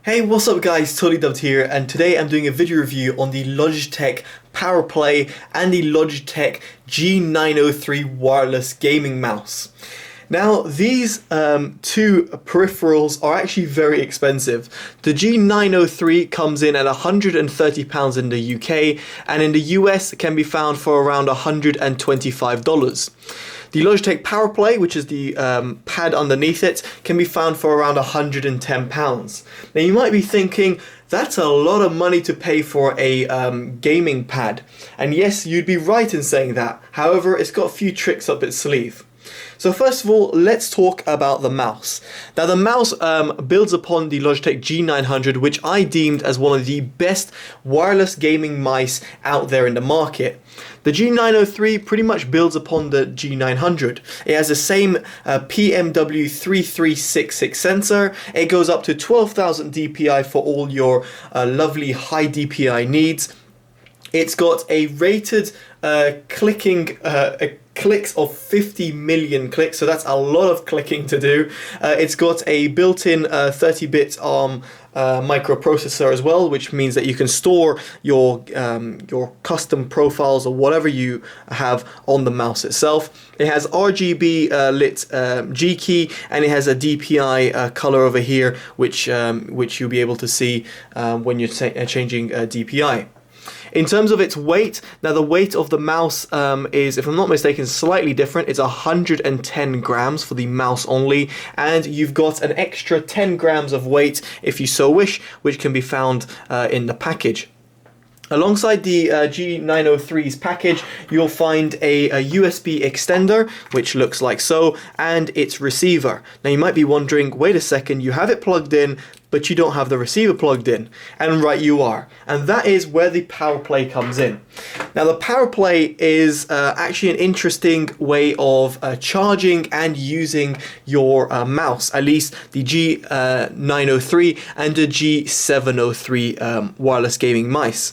Hey, what's up guys, TotallyDubbed here, and today I'm doing a video review on the Logitech Powerplay and the Logitech G903 wireless gaming mouse. Now, these two peripherals are actually very expensive. The G903 comes in at £130 in the UK, and in the US it can be found for around $125. The Logitech Powerplay, which is the pad underneath it, can be found for around £110. Now you might be thinking, that's a lot of money to pay for a gaming pad. And yes, you'd be right in saying that. However, it's got a few tricks up its sleeve. So first of all, let's talk about the mouse. Now the mouse builds upon the Logitech G900, which I deemed as one of the best wireless gaming mice out there in the market. The G903 pretty much builds upon the G900. It has the same PMW3366 sensor. It goes up to 12,000 DPI for all your lovely high DPI needs. It's got a rated clicks of 50 million clicks, so that's a lot of clicking to do. It's got a built-in 30-bit ARM microprocessor as well, which means that you can store your custom profiles or whatever you have on the mouse itself. It has RGB lit G key, and it has a DPI color over here, which you'll be able to see when you're changing DPI. In terms of its weight, now the weight of the mouse is, if I'm not mistaken, slightly different. It's 110 grams for the mouse only, and you've got an extra 10 grams of weight if you so wish, which can be found in the package. Alongside the G903's package, you'll find a USB extender, which looks like so, and its receiver. Now you might be wondering, wait a second, you have it plugged in, but you don't have the receiver plugged in. And right you are. And that is where the Powerplay comes in. Now the Powerplay is actually an interesting way of charging and using your mouse, at least the G903 and the G703 wireless gaming mice.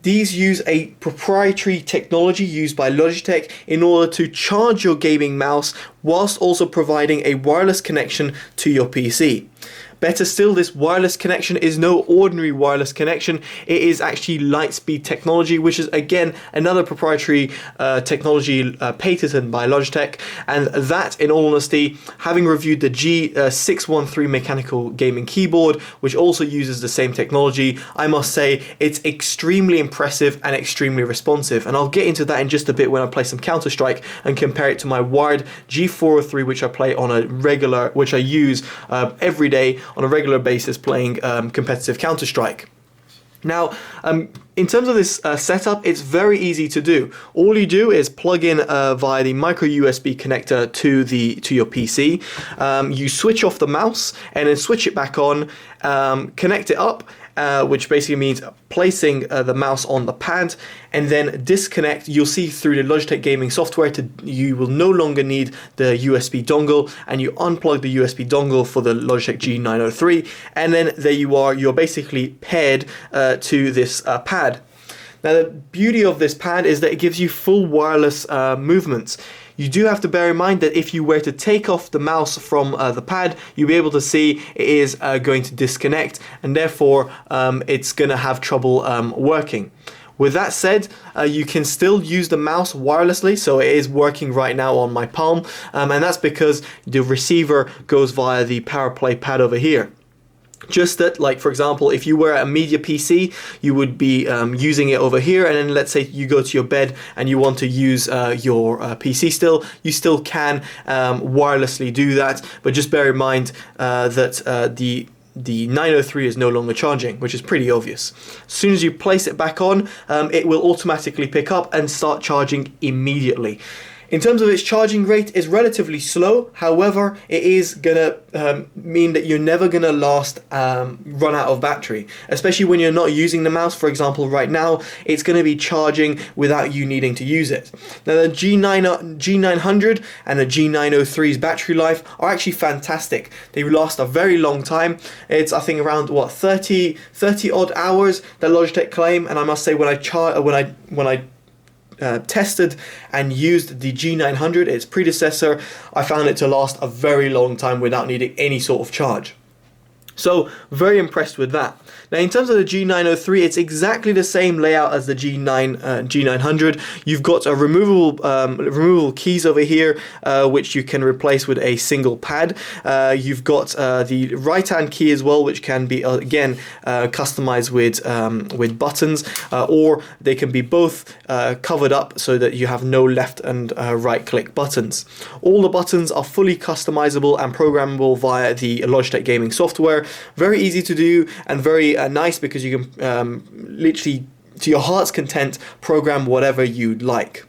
These use a proprietary technology used by Logitech in order to charge your gaming mouse whilst also providing a wireless connection to your PC. Better still, this wireless connection is no ordinary wireless connection. It is actually Lightspeed technology, which is again another proprietary technology patented by Logitech. And that, in all honesty, having reviewed the G613 mechanical gaming keyboard, which also uses the same technology, I must say it's extremely impressive and extremely responsive. And I'll get into that in just a bit when I play some Counter-Strike and compare it to my wired G403, which I play on a regular, which I use every day on a regular basis playing competitive Counter-Strike. Now, in terms of this setup, it's very easy to do. All you do is plug in via the micro USB connector to your PC. You switch off the mouse and then switch it back on, connect it up, which basically means placing the mouse on the pad, and then disconnect. You'll see through the Logitech gaming software you will no longer need the USB dongle, and you unplug the USB dongle for the Logitech G903, and then there you are, you're basically paired to this pad. Now the beauty of this pad is that it gives you full wireless movements. You do have to bear in mind that if you were to take off the mouse from the pad, you'll be able to see it is going to disconnect, and therefore it's going to have trouble working. With that said, you can still use the mouse wirelessly, so it is working right now on my palm, and that's because the receiver goes via the Powerplay pad over here. Just that, like for example, if you were at a media PC, you would be using it over here, and then let's say you go to your bed and you want to use your PC still, you still can wirelessly do that, but just bear in mind that the 903 is no longer charging, which is pretty obvious. As soon as you place it back on, it will automatically pick up and start charging immediately. In terms of its charging rate, it's relatively slow. However, it is gonna mean that you're never gonna run out of battery, especially when you're not using the mouse. For example, right now, it's gonna be charging without you needing to use it. Now, the G900 and the G903's battery life are actually fantastic. They last a very long time. It's, I think, around what 30 odd hours that Logitech claim, and I must say when I tested and used the G900, its predecessor, I found it to last a very long time without needing any sort of charge. So very impressed with that. Now in terms of the G903, it's exactly the same layout as the G900. You've got a removable keys over here, which you can replace with a single pad. You've got the right-hand key as well, which can be again customized with buttons, or they can be both covered up so that you have no left and right-click buttons. All the buttons are fully customizable and programmable via the Logitech gaming software. Very easy to do and very nice, because you can literally, to your heart's content, program whatever you'd like.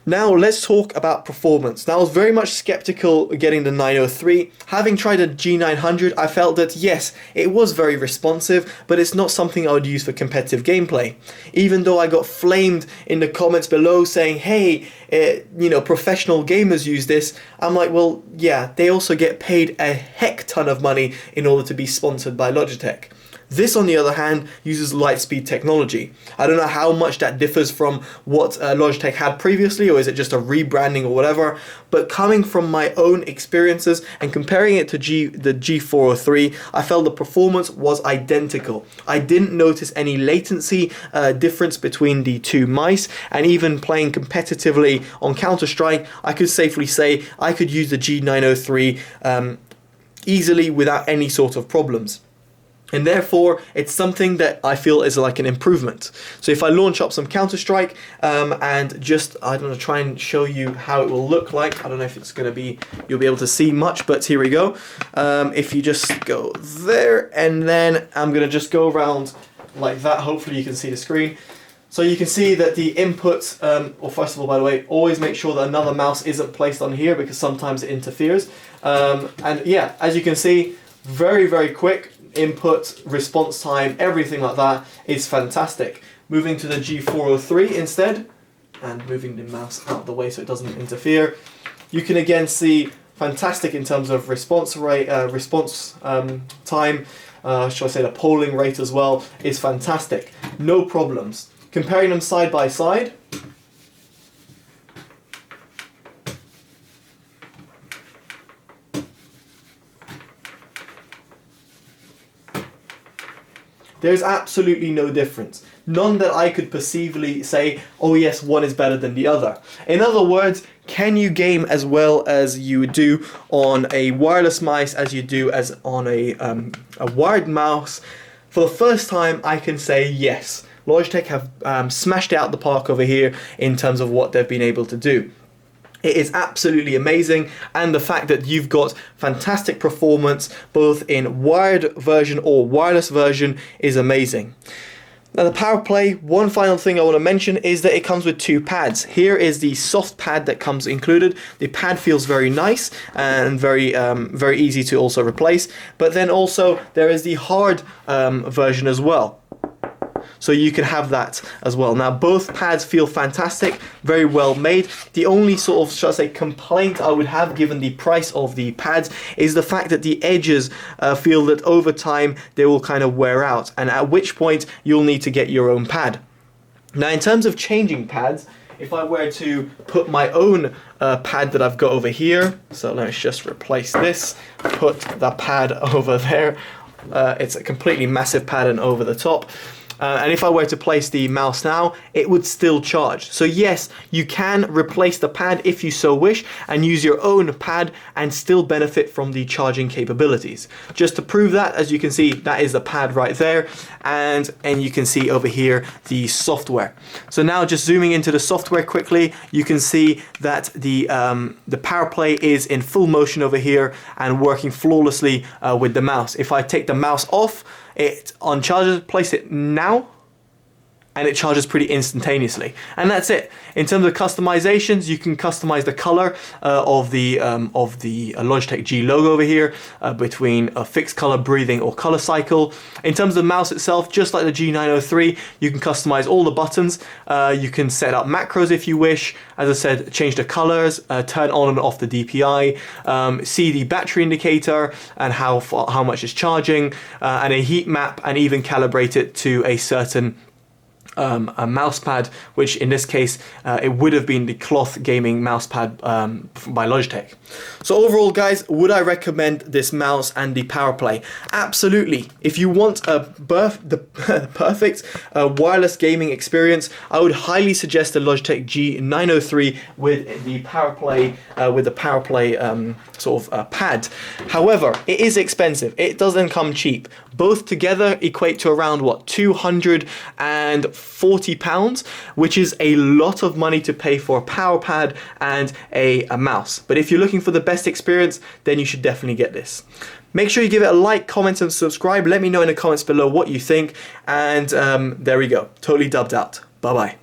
Now let's talk about performance. Now I was very much skeptical getting the 903. Having tried a G900, I felt that yes, it was very responsive, but it's not something I would use for competitive gameplay. Even though I got flamed in the comments below saying, hey, you know, professional gamers use this, I'm like, well, yeah, they also get paid a heck ton of money in order to be sponsored by Logitech. This, on the other hand, uses Lightspeed technology. I don't know how much that differs from what Logitech had previously, or is it just a rebranding or whatever, but coming from my own experiences and comparing it to the G403, I felt the performance was identical. I didn't notice any latency difference between the two mice, and even playing competitively on Counter-Strike, I could safely say I could use the G903 easily without any sort of problems. And therefore, it's something that I feel is like an improvement. So if I launch up some Counter-Strike and just, I don't know, try and show you how it will look like. I don't know if it's going to be, you'll be able to see much, but here we go. If you just go there, and then I'm going to just go around like that. Hopefully you can see the screen. So you can see that the input, or first of all, by the way, always make sure that another mouse isn't placed on here, because sometimes it interferes. And yeah, as you can see, very, very quick. Input, response time, everything like that is fantastic. Moving to the G403 instead, and moving the mouse out of the way so it doesn't interfere, you can again see fantastic in terms of response rate, time. Shall I say the polling rate as well is fantastic. No problems. Comparing them side by side. There's absolutely no difference. None that I could perceivably say, oh yes, one is better than the other. In other words, can you game as well as you do on a wireless mouse as you do as on a wired mouse? For the first time, I can say yes. Logitech have smashed it out the park over here in terms of what they've been able to do. It is absolutely amazing, and the fact that you've got fantastic performance both in wired version or wireless version is amazing. Now the Powerplay, one final thing I want to mention is that it comes with two pads. Here is the soft pad that comes included. The pad feels very nice and very easy to also replace, but then also there is the hard version as well. So you can have that as well. Now both pads feel fantastic, very well made. The only sort of, shall I say, complaint I would have given the price of the pads is the fact that the edges feel that over time they will kind of wear out, and at which point you'll need to get your own pad. Now in terms of changing pads, if I were to put my own pad that I've got over here, so let's just replace this, put the pad over there. It's a completely massive pad and over the top. And if I were to place the mouse now, it would still charge. So yes, you can replace the pad if you so wish and use your own pad and still benefit from the charging capabilities. Just to prove that, as you can see, that is the pad right there, and you can see over here the software. So now just zooming into the software quickly, you can see that the Powerplay is in full motion over here and working flawlessly with the mouse. If I take the mouse off, it uncharges, place it now, and it charges pretty instantaneously. And that's it. In terms of customizations, you can customize the color of the Logitech G logo over here between a fixed color, breathing, or color cycle. In terms of the mouse itself, just like the G903, you can customize all the buttons. You can set up macros if you wish. As I said, change the colors, turn on and off the DPI, see the battery indicator and how much it's charging, and a heat map, and even calibrate it to a certain a mouse pad, which in this case it would have been the cloth gaming mouse pad by Logitech. So overall, guys, would I recommend this mouse and the Powerplay? Absolutely. If you want the perfect wireless gaming experience, I would highly suggest the Logitech G903 with the Powerplay pad. However, it is expensive. It doesn't come cheap. Both together equate to around what, £240, which is a lot of money to pay for a power pad and a mouse. But if you're looking for the best experience, then you should definitely get this. Make sure you give it a like, comment, and subscribe. Let me know in the comments below what you think. And there we go. Totally dubbed out. Bye bye.